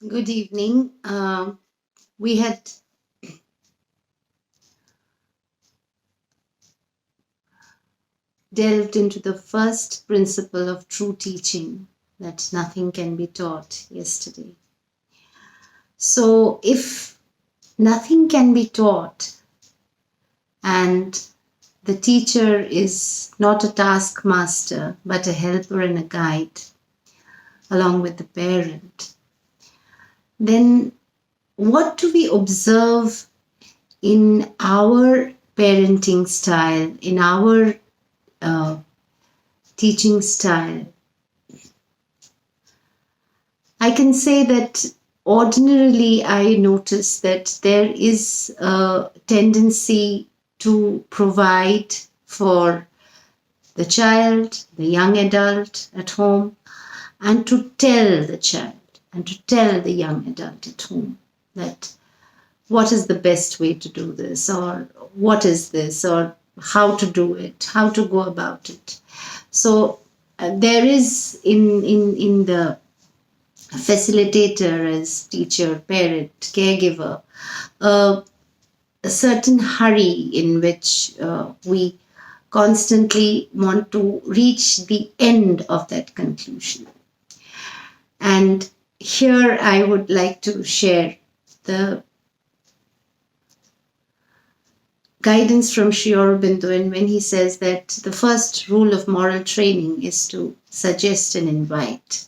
Good evening. We had delved into the first principle of true teaching, that nothing can be taught, yesterday. So, if nothing can be taught and the teacher is not a taskmaster but a helper and a guide along with the parent, then what do we observe in our parenting style, in our uh, teaching style? I can say that ordinarily I notice that there is a tendency to provide for the child, the young adult at home, and to tell the child and to tell the young adult at home that what is the best way to do this, or what is this, or how to do it, how to go about it. So there is in the facilitator, as teacher, parent, caregiver, uh, a certain hurry in which we constantly want to reach the end of that conclusion. And here I would like to share the guidance from Sri Aurobindo, and when he says that the first rule of moral training is to suggest and invite.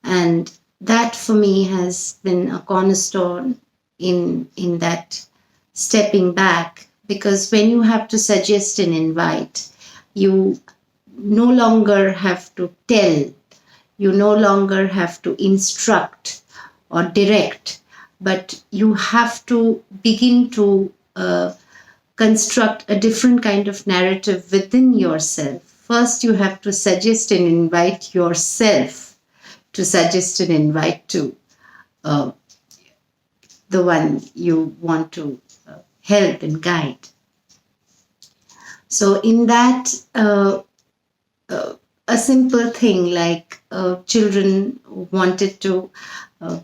And that for me has been a cornerstone in that stepping back, because when you have to suggest and invite, you no longer have to tell, you no longer have to instruct or direct, but you have to begin to construct a different kind of narrative within yourself. First, you have to suggest and invite yourself to suggest and invite to uh, the one you want to help and guide. So, in that, a simple thing like children wanted to uh,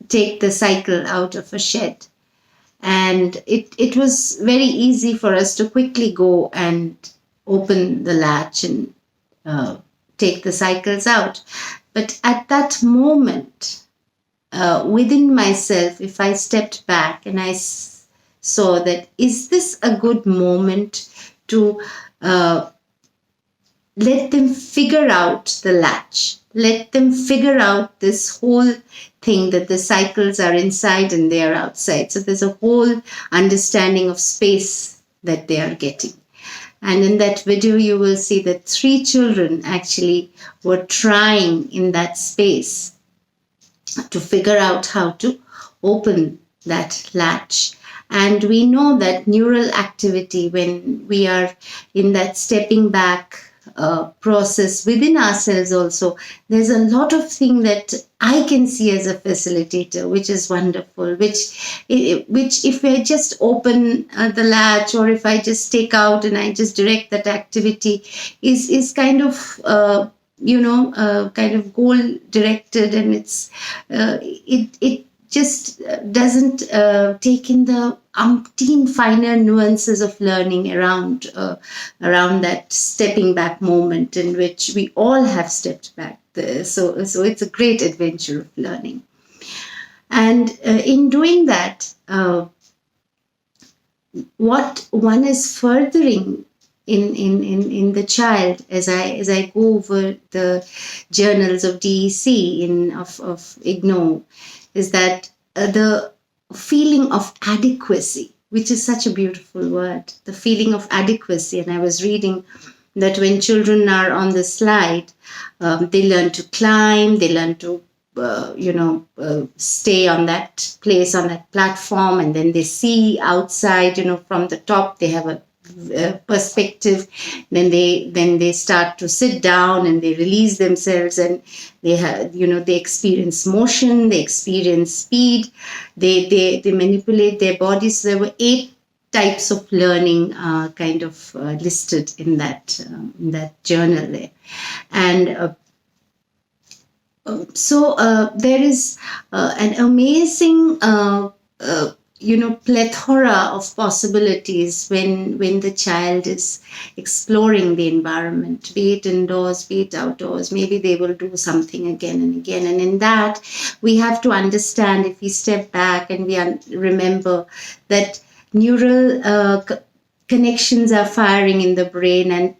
take the cycle out of a shed. And it was very easy for us to quickly go and open the latch and take the cycles out. But at that moment, within myself, if I stepped back and I saw that, is this a good moment to let them figure out the latch, let them figure out this whole thing that the cycles are inside and they are outside. So there's a whole understanding of space that they are getting. And in that video, you will see that 3 children actually were trying in that space to figure out how to open that latch. And we know that neural activity, when we are in that stepping back process within ourselves also, there's a lot of thing that I can see as a facilitator, which is wonderful, which if I just open the latch, or if I just take out and I just direct that activity, is kind of kind of goal directed, and it just doesn't take in the umpteen finer nuances of learning around that stepping back moment in which we all have stepped back. So it's a great adventure of learning. And in doing that, what one is furthering in the child, as I go over the journals of DEC of IGNO, is that the feeling of adequacy, which is such a beautiful word, the feeling of adequacy. And I was reading that when children are on the slide, they learn to climb, they learn to stay on that place, on that platform, and then they see outside, from the top, they have a perspective. Then they start to sit down and they release themselves, and they have, they experience motion, they experience speed, they manipulate their bodies. So there were 8 types of learning kind of listed in that journal there. And There is an amazing plethora of possibilities when the child is exploring the environment, be it indoors, be it outdoors. Maybe they will do something again and again, and in that we have to understand, if we step back and we remember that neural connections are firing in the brain, and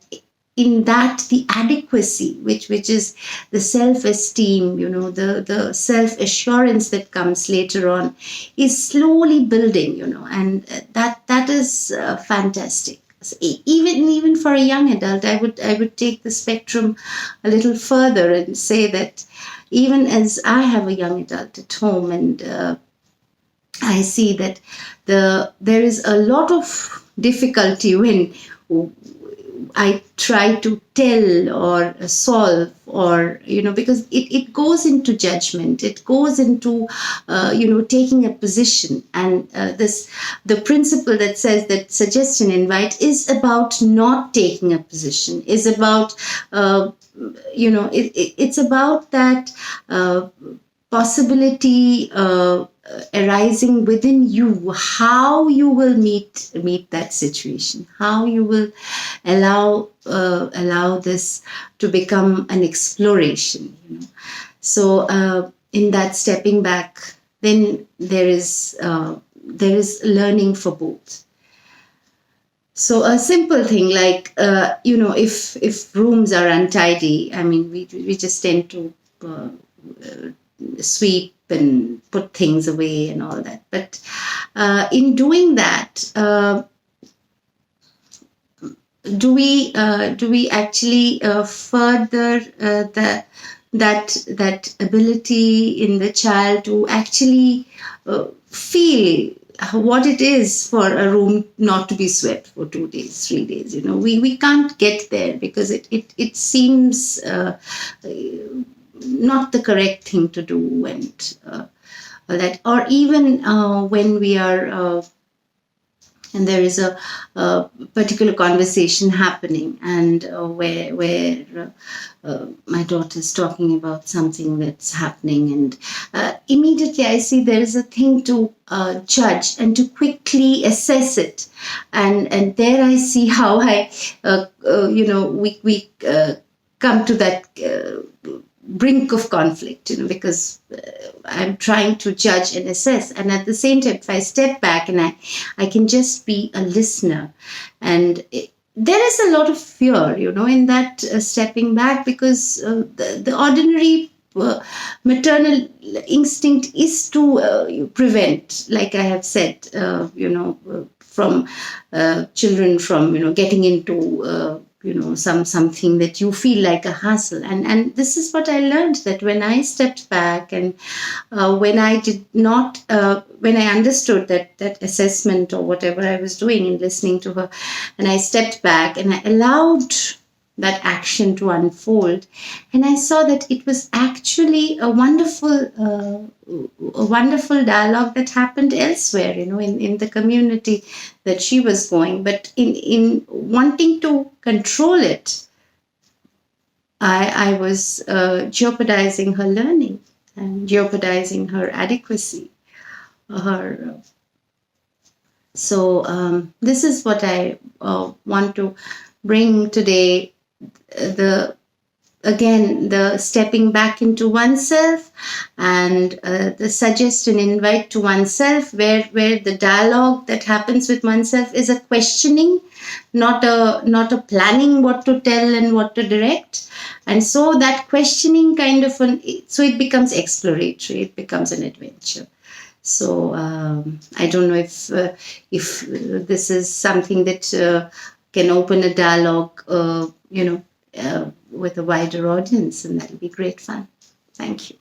in that the adequacy, which is the self-esteem, the self-assurance that comes later on, is slowly building, and that is fantastic. Even for a young adult, I would take the spectrum a little further and say that even as I have a young adult at home, and I see that there is a lot of difficulty when I try to tell or solve, or because it goes into judgment, it goes into taking a position, and the principle that says that suggestion invite is about not taking a position, is about it's about that possibility arising within you, how you will meet that situation, how you will allow this to become an exploration. So in that stepping back, then there is learning for both. So a simple thing like if rooms are untidy, I mean we just tend to sweep and put things away and all that. But in doing that, do we actually further that ability in the child to actually feel what it is for a room not to be swept for 2 days, 3 days? We can't get there because it seems not the correct thing to do, and that, or even when we are and there is a particular conversation happening, and where my daughter is talking about something that's happening, and immediately I see there is a thing to judge and to quickly assess it, and there I see how I we come to that brink of conflict, because I'm trying to judge and assess, and at the same time, if I step back and I can just be a listener, and there is a lot of fear, in that stepping back, because the ordinary maternal instinct is to prevent, like I have said, from children from getting into something that you feel like a hassle, and this is what I learned, that when I stepped back, and when I did not when I understood that assessment or whatever I was doing in listening to her, and I stepped back and I allowed that action to unfold, and I saw that it was actually a wonderful dialogue that happened elsewhere, in the community that she was going. But in wanting to control it, I was jeopardizing her learning and jeopardizing her adequacy, her. So this is what I want to bring today. The stepping back into oneself, and the suggestion invite to oneself, where the dialogue that happens with oneself is a questioning, not a planning what to tell and what to direct. And so that questioning so it becomes exploratory, it becomes an adventure. So I don't know if this is something that can open a dialogue, with a wider audience, and that'll be great fun. Thank you.